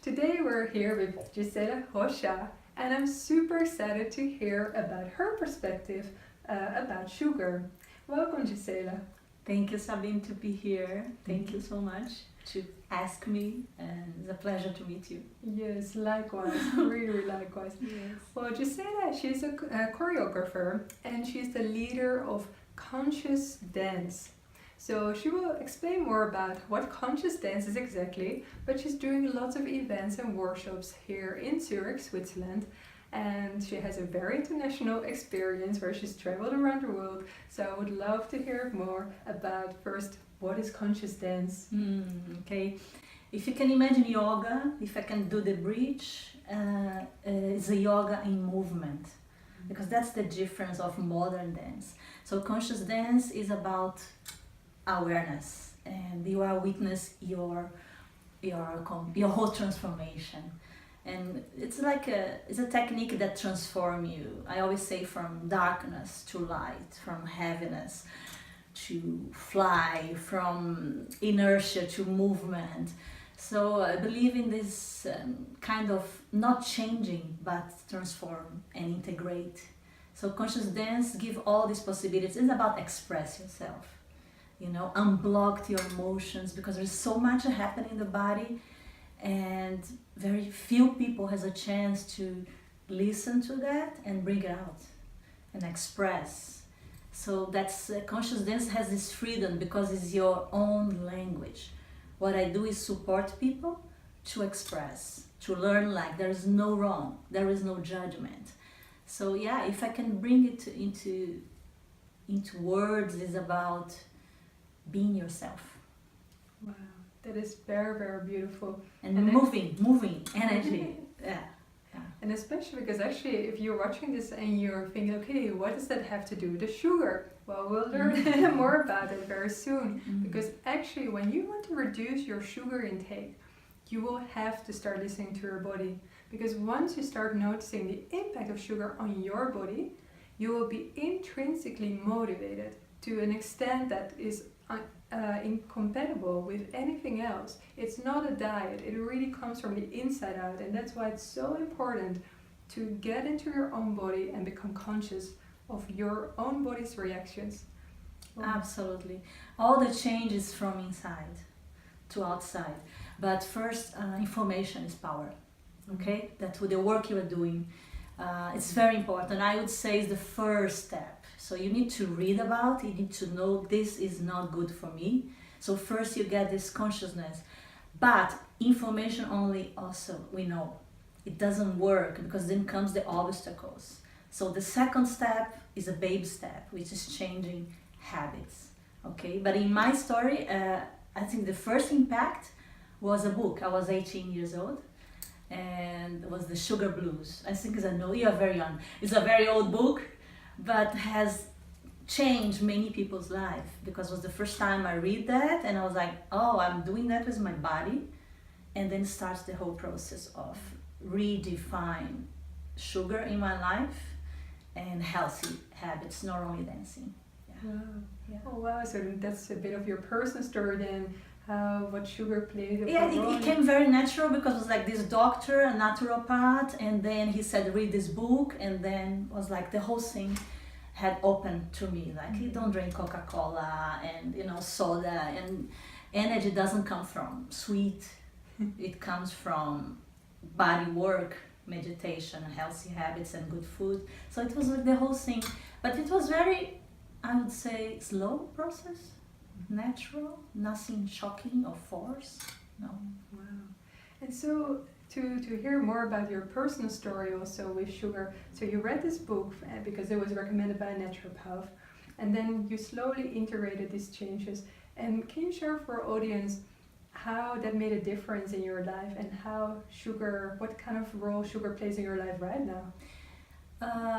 Today we're here with Gisela Rocha, and I'm super excited to hear about her perspective about sugar. Welcome, Gisela. Thank you, Sabine, to be here. Thank you so much to ask me, and it's a pleasure to meet you. Yes, likewise, really likewise. Yes. Well, Gisela, she's a choreographer, and she's the leader of Conscious Dance. So she will explain more about what conscious dance is exactly, but she's doing lots of events and workshops here in Zurich, Switzerland, and she has a very international experience where she's traveled around the world. So I would love to hear more about first, what is conscious dance? Okay, if you can imagine yoga, if I can do the bridge, it's a yoga in movement, because that's the difference of modern dance. So conscious dance is about awareness, and you are witness your whole transformation, and it's like it's a technique that transforms you. I always say, from darkness to light, from heaviness to fly, from inertia to movement. So I believe in this kind of not changing but transform and integrate. So conscious dance give all these possibilities. It's about express yourself, unblock your emotions, because there's so much happening in the body, and very few people has a chance to listen to that and bring it out and express. So that's conscious dance has this freedom because it's your own language. What I do is support people to express, to learn, like there is no wrong, there is no judgment. So yeah, if I can bring it into words, it's about being yourself. Wow, that is very, very beautiful. And moving energy. Yeah. And especially because actually, if you're watching this and you're thinking, okay, what does that have to do with the sugar? Well, we'll learn more about it very soon. Because actually, when you want to reduce your sugar intake, you will have to start listening to your body. Because once you start noticing the impact of sugar on your body, you will be intrinsically motivated to an extent that is incompatible with anything else. It's not a diet, it really comes from the inside out, and that's why it's so important to get into your own body and become conscious of your own body's reactions. Absolutely. All the change is from inside to outside. But first, information is power. Okay? That's with the work you are doing. It's very important. I would say it's the first step. So you need to read about it, you need to know this is not good for me. So first you get this consciousness. But information only, also, we know, it doesn't work, because then comes the obstacles. So the second step is a baby step, which is changing habits. Okay? But in my story, I think the first impact was a book. I was 18 years old, and it was The Sugar Blues. I think I know you are very young. It's a very old book, but has changed many people's life, because it was the first time I read that, and I was like, oh, I'm doing that with my body. And then starts the whole process of redefine sugar in my life and healthy habits, not only dancing. Yeah. Wow. Yeah. Oh wow, so that's a bit of your personal story then, what sugar plays a role. It came very natural, because it was like this doctor, a naturopath, and then he said, read this book, and then was like the whole thing had opened to me, like you don't drink Coca-Cola and soda, and energy doesn't come from sweet, it comes from body work, meditation, healthy habits, and good food. So it was like the whole thing, but it was very, I would say, slow process. Natural, nothing shocking or forced. No. Wow. And so to hear more about your personal story also with sugar, so you read this book because it was recommended by a naturopath, and then you slowly integrated these changes. And can you share for our audience how that made a difference in your life, and how sugar, what kind of role sugar plays in your life right now?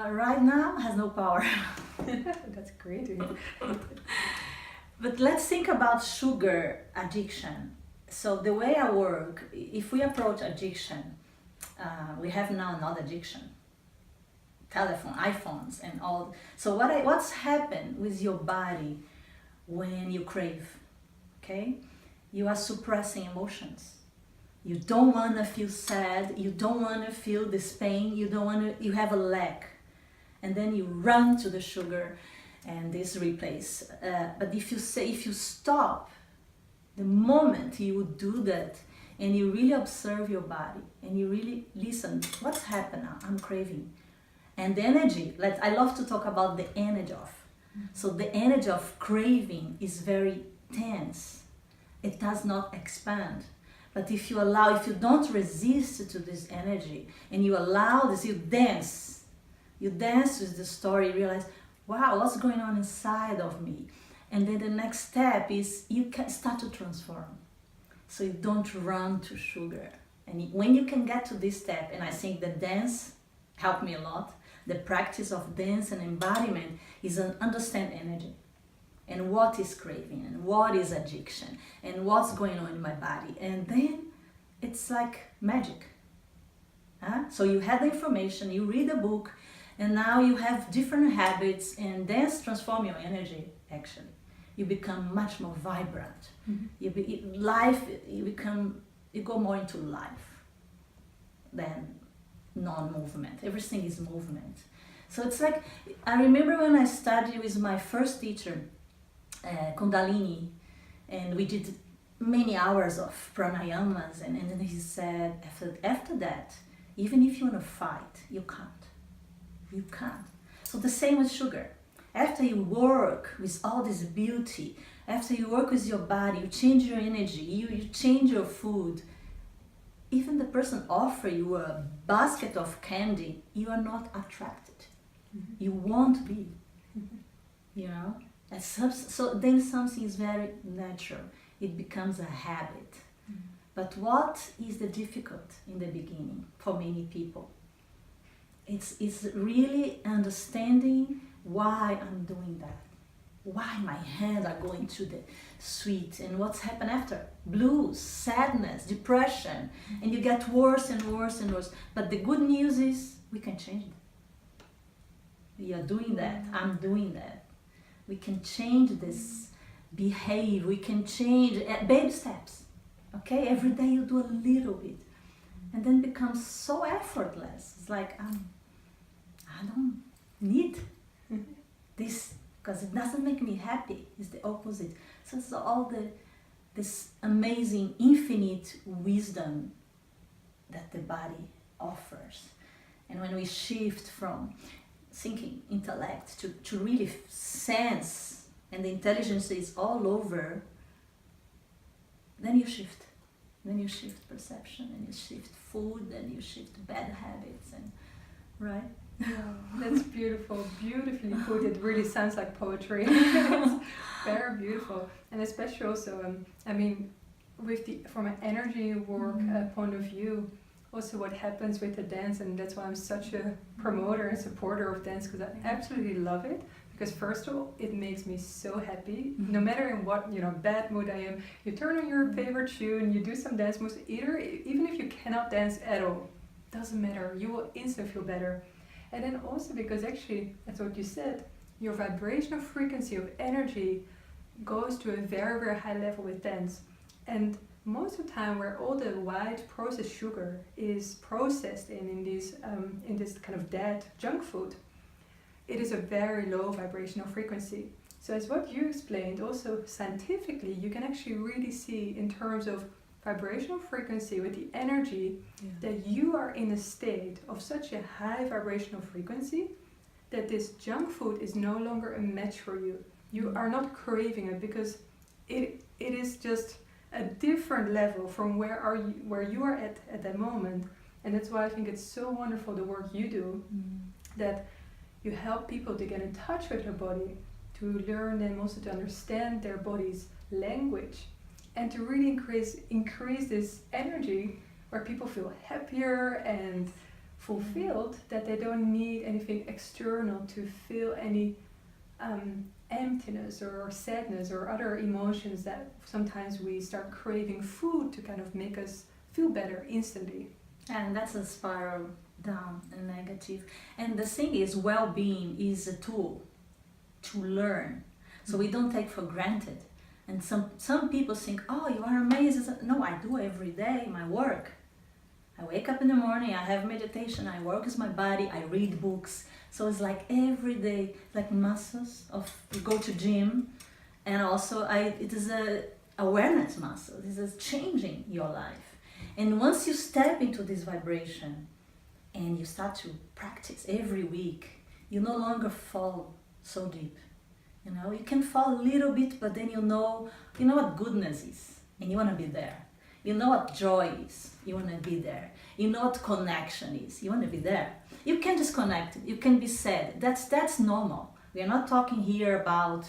Right now has no power. That's great to hear. But let's think about sugar addiction. So the way I work, if we approach addiction, we have now another addiction, telephone, iPhones, and all. So what's happened with your body when you crave? Okay, you are suppressing emotions. You don't want to feel sad. You don't want to feel this pain. You don't want to. You have a lack, and then you run to the sugar, and this replace. But if you stop, the moment you would do that, and you really observe your body, and you really listen, what's happened now? I'm craving, and the energy. I love to talk about the energy of. So the energy of craving is very tense. It does not expand. But if you don't resist to this energy, and you allow this, you dance with the story, realize, wow, what's going on inside of me? And then the next step is you can start to transform. So you don't run to sugar. And when you can get to this step, and I think the dance helped me a lot, the practice of dance and embodiment is an understand energy. And what is craving, and what is addiction, and what's going on in my body. And then it's like magic. So you have the information, you read a book, and now you have different habits, and dance transform your energy, actually. You become much more vibrant. Mm-hmm. You go more into life than non-movement. Everything is movement. So it's like, I remember when I studied with my first teacher, Kundalini, and we did many hours of pranayamas, and then he said, after that, even if you want to fight, you can't. So the same with sugar. After you work with all this beauty, after you work with your body, you change your energy, you change your food, even the person offer you a basket of candy, you are not attracted. Mm-hmm. You won't be. Mm-hmm. You know? So then something is very natural. It becomes a habit. Mm-hmm. But what is the difficult in the beginning for many people? It's really understanding why I'm doing that. Why my hands are going to the sweet, and what's happened after? Blues, sadness, depression, and you get worse and worse and worse. But the good news is we can change it. We are doing that. I'm doing that. We can change this behavior. We can change baby steps. Okay, every day you do a little bit, and then it becomes so effortless. It's like I don't need this because it doesn't make me happy. It's the opposite. So it's all this amazing infinite wisdom that the body offers. And when we shift from thinking intellect to really sense, and the intelligence is all over, then you shift. Then you shift perception, and you shift food, and you shift bad habits, and right? Wow, that's beautiful, beautifully put. It really sounds like poetry. It's very beautiful, and especially also, I mean, from an energy work point of view, also what happens with the dance, and that's why I'm such a promoter and supporter of dance, because I absolutely love it. Because first of all, it makes me so happy. No matter in what bad mood I am, you turn on your favorite tune, you do some dance moves. Even if you cannot dance at all, doesn't matter. You will instantly feel better. And then also because actually, that's what you said, your vibrational frequency of energy goes to a very, very high level with dance. And most of the time where all the white processed sugar is processed in this kind of dead junk food, it is a very low vibrational frequency. So as what you explained, also scientifically, you can actually really see in terms of vibrational frequency with the energy that you are in a state of such a high vibrational frequency that this junk food is no longer a match for you. You are not craving it because it is just a different level from where you are at that moment. And that's why I think it's so wonderful the work you do, that you help people to get in touch with their body, to learn them also to understand their body's language, and to really increase this energy where people feel happier and fulfilled, that they don't need anything external to feel any emptiness or sadness or other emotions that sometimes we start craving food to kind of make us feel better instantly. And that's a spiral down and negative. And the thing is, well-being is a tool to learn. So we don't take for granted And some people think, oh, you are amazing. No, I do every day, my work. I wake up in the morning, I have meditation, I work with my body, I read books. So it's like every day, like muscles of, you go to gym, and also it is a awareness muscle. This is changing your life. And once you step into this vibration and you start to practice every week, you no longer fall so deep. You know, you can fall a little bit, but then you know what goodness is, and you want to be there. You know what joy is, you want to be there. You know what connection is, you want to be there. You can disconnect, you can be sad. That's normal. We are not talking here about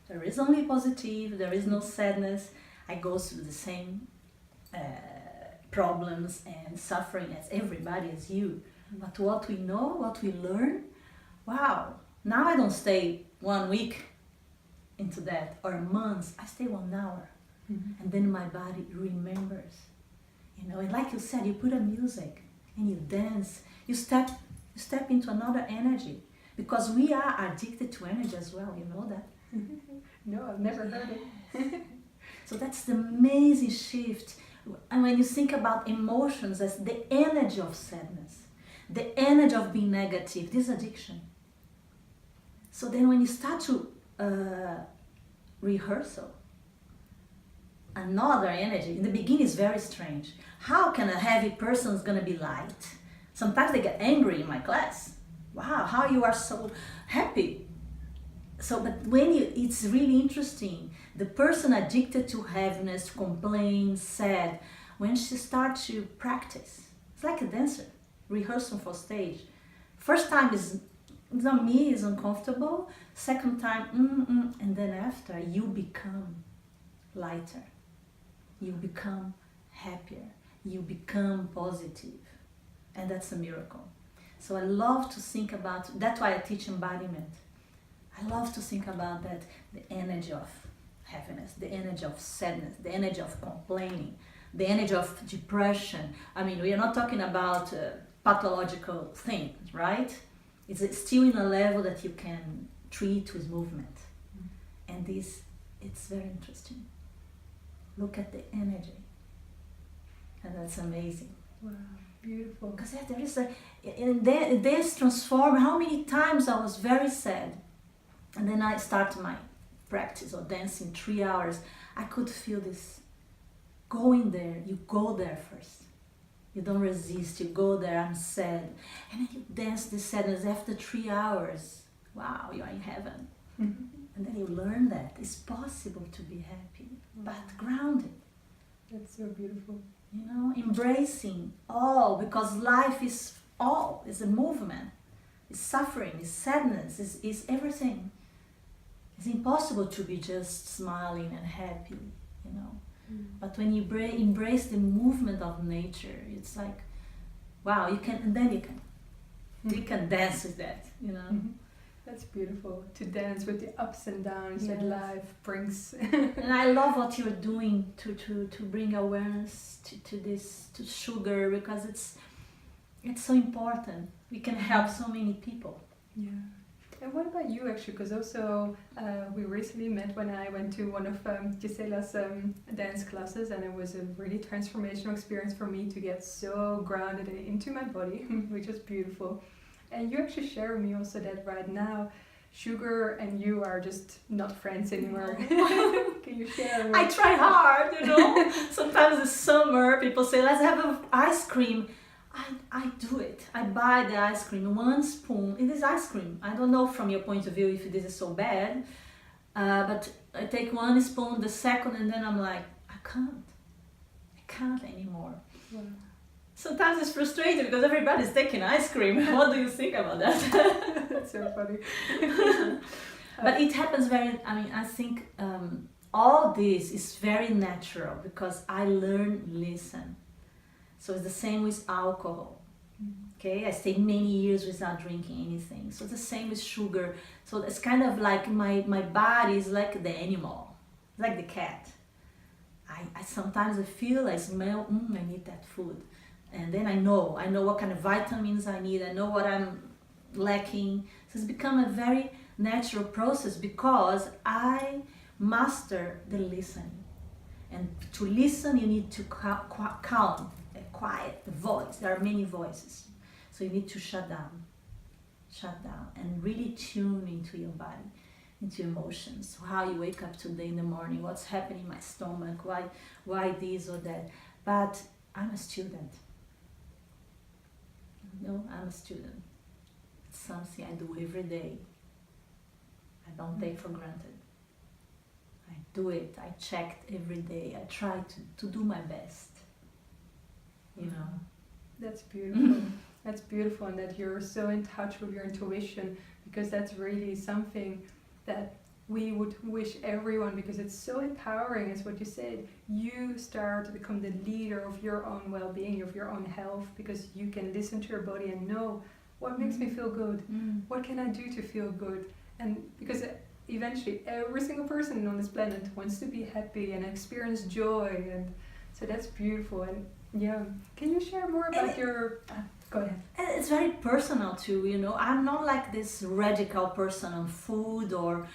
there is only positive, there is no sadness. I go through the same problems and suffering as everybody, as you. But what we know, what we learn, wow, now I don't stay 1 week into that, or a month, I stay 1 hour. And then my body remembers. You know, and like you said, you put a music and you dance, you step into another energy, because we are addicted to energy as well, you know that? No, I've never heard it. So that's the amazing shift. And when you think about emotions as the energy of sadness, the energy of being negative, this addiction. So then when you start to rehearsal, another energy, in the beginning is very strange. How can a heavy person is going to be light? Sometimes they get angry in my class. Wow, how you are so happy. So, but it's really interesting. The person addicted to heaviness, complain, sad, when she starts to practice, it's like a dancer, rehearsal for stage. First time is not me, is uncomfortable. Second time, and then after you become lighter. You become happier, you become positive, and that's a miracle. So I love to think about, that's why I teach embodiment. I love to think about that, the energy of happiness, the energy of sadness, the energy of complaining, the energy of depression. I mean, we are not talking about pathological things, right? It's still in a level that you can treat with movement. And it's very interesting. Look at the energy, and that's amazing. Wow, beautiful. Because there is this transform. How many times I was very sad, and then I start my practice or dancing 3 hours. I could feel this going there. You go there first. You don't resist. You go there. I'm sad, and then you dance this sadness. After 3 hours, wow, you are in heaven. And then you learn that it's possible to be happy, but grounded. That's so beautiful. You know, embracing all, because life is all. It's a movement. It's suffering, it's sadness, it's everything. It's impossible to be just smiling and happy, you know. But when you embrace the movement of nature, it's like, wow, you can, and then you can dance with that, you know. That's beautiful, to dance with the ups and downs that life brings. And I love what you're doing to bring awareness to sugar, because it's so important. We can help so many people. Yeah. And what about you, actually? Because also we recently met when I went to one of Gisela's dance classes, and it was a really transformational experience for me to get so grounded into my body, which was beautiful. And you actually share with me also that right now, sugar and you are just not friends anymore. Can you share? I try hard, you know. Sometimes it's summer, people say, let's have an ice cream. I do it. I buy the ice cream, 1 spoon. It is ice cream. I don't know from your point of view if this is so bad, but I take 1 spoon, the second, and then I'm like, I can't anymore. Wow. Sometimes it's frustrating because everybody's taking ice cream. What do you think about that? That's so funny. But it happens I think all this is very natural because I learn listen. So it's the same with alcohol. Okay, I stayed many years without drinking anything. So it's the same with sugar. So it's kind of like my body is like the animal, like the cat. I sometimes I feel, I smell, I need that food. And then I know what kind of vitamins I need, I know what I'm lacking. So it's become a very natural process because I master the listening. And to listen, you need to calm, quiet the voice. There are many voices. So you need to shut down, and really tune into your body, into emotions. How you wake up today in the morning, what's happening in my stomach, why this or that. But I'm a student. No, I'm a student. It's something I do every day. I don't take for granted. I do it. I check every day. I try to do my best. You know. That's beautiful. That's beautiful, and that you're so in touch with your intuition, because that's really something that we would wish everyone, because it's so empowering. It's what you said. You start to become the leader of your own well-being, of your own health, because you can listen to your body and know what makes me feel good. What can I do to feel good? And because eventually every single person on this planet wants to be happy and experience joy, and so that's beautiful. And yeah, can you share more about your... Go ahead. And it's very personal too, you know. I'm not like this radical person on food, or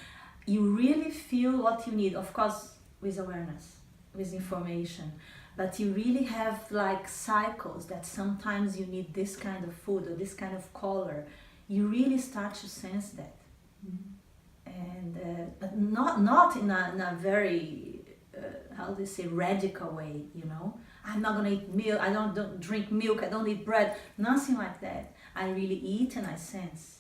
you really feel what you need, of course, with awareness, with information, but you really have like cycles that sometimes you need this kind of food or this kind of color. You really start to sense that. And but not in a very how do you say, radical way, you know. I'm not gonna eat milk, I don't drink milk, I don't eat bread, nothing like that. I really eat and I sense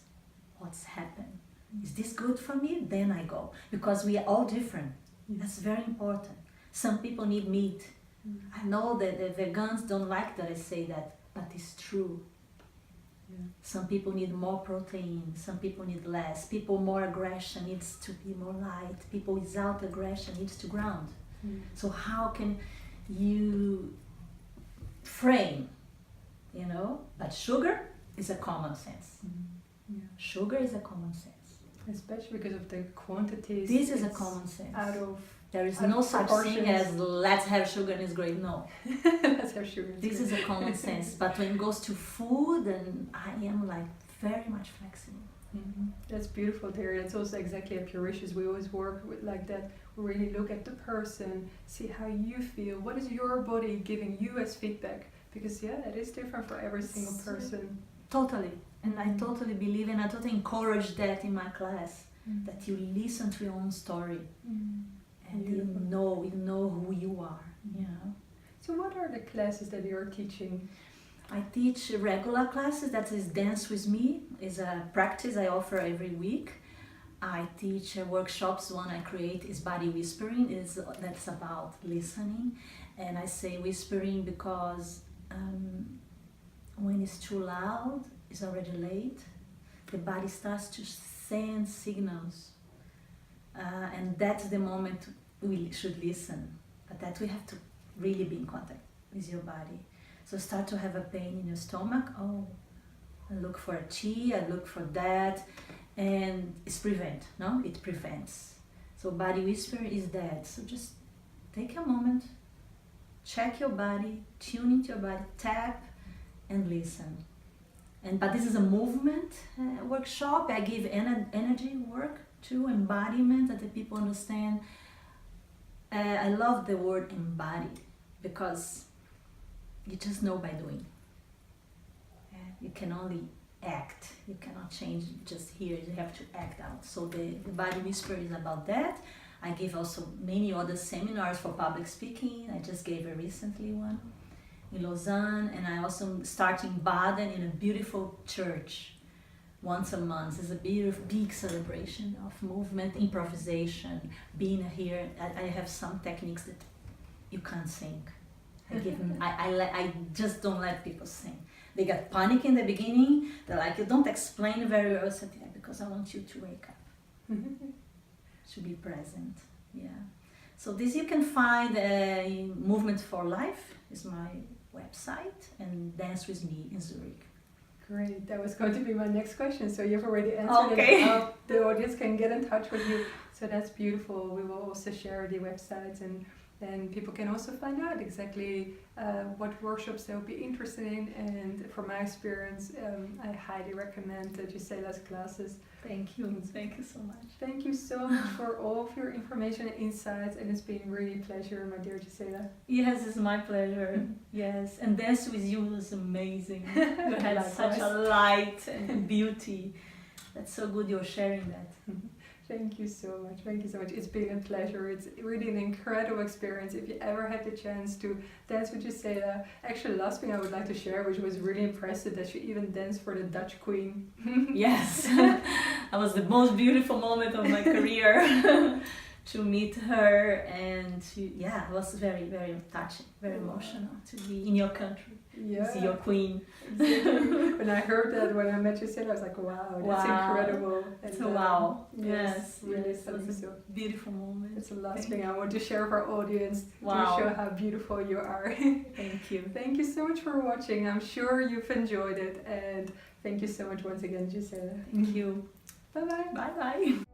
what's happened. Is this good for me? Then I go, because we are all different. That's very important. Some people need meat. I know that the vegans don't like that I say that, but it's true. Some people need more protein, some people need less. People more aggression needs to be more light. People without aggression needs to ground. So how can you frame, you know? But sugar is a common sense. Sugar is a common sense. Especially because of the quantities. This is a common sense. There is no such thing as let's have sugar and it's great. No. Let's have sugar. This is a common sense. But when it goes to food, then I am like very much flexible. That's beautiful, Terry. That's also exactly at Puricious. We always work with like that. We really look at the person, see how you feel. What is your body giving you as feedback? Because it is different for every single person. Totally. And I totally believe, and I totally encourage that in my class, that you listen to your own story. And you know who you are, you know. So what are the classes that you're teaching? I teach regular classes, that is Dance With Me, is a practice I offer every week. I teach workshops. One I create is Body Whispering, that's about listening. And I say whispering because when it's too loud, it's already late. The body starts to send signals. And that's the moment we should listen, but that we have to really be in contact with your body. So start to have a pain in your stomach, I look for a tea, I look for that, and it prevents. So body whisper is that. So just take a moment, check your body, tune into your body, tap and listen. But this is a movement workshop. I give energy work too, embodiment, that the people understand. I love the word embody, because you just know by doing. You can only act. You cannot change just here. You have to act out. So the body whisper is about that. I give also many other seminars for public speaking. I just gave a recently one in Lausanne, and I also start in Baden in a beautiful church once a month. It's a big celebration of movement, improvisation, being here. I have some techniques that you can't sing. I just don't let people sing. They get panic in the beginning. They're like, you don't explain very well. I said, yeah, because I want you to wake up, to be present. Yeah. So this you can find in Movement for Life is my website, and Dance With Me in Zurich. Great, that was going to be my next question. So you've already answered it. How the audience can get in touch with you. So that's beautiful. We will also share the websites and then people can also find out exactly what workshops they'll be interested in. And from my experience, I highly recommend Gisela's classes. Thank you so much. Thank you so much for all of your information and insights, and it's been really a pleasure, my dear Gisela. Yes, it's my pleasure. Yes, and dance with you was amazing. You had such a light and beauty. That's so good you're sharing that. Thank you so much. Thank you so much. It's been a pleasure. It's really an incredible experience. If you ever had the chance to dance with Gisela, actually, the last thing I would like to share, which was really impressive, that she even danced for the Dutch Queen. Yes, that was the most beautiful moment of my career. To meet her, and it was very, very touching, very emotional to be in your country. Yeah. See your queen. Exactly. When I heard that, when I met Gisela, I was like, wow, that's incredible. And, so wow. Yes, really yes, it was a beautiful moment. It's the last thing I want to share with our audience to show how beautiful you are. Thank you. Thank you so much for watching. I'm sure you've enjoyed it, and thank you so much once again, Gisela. Thank you. Bye-bye. Bye-bye.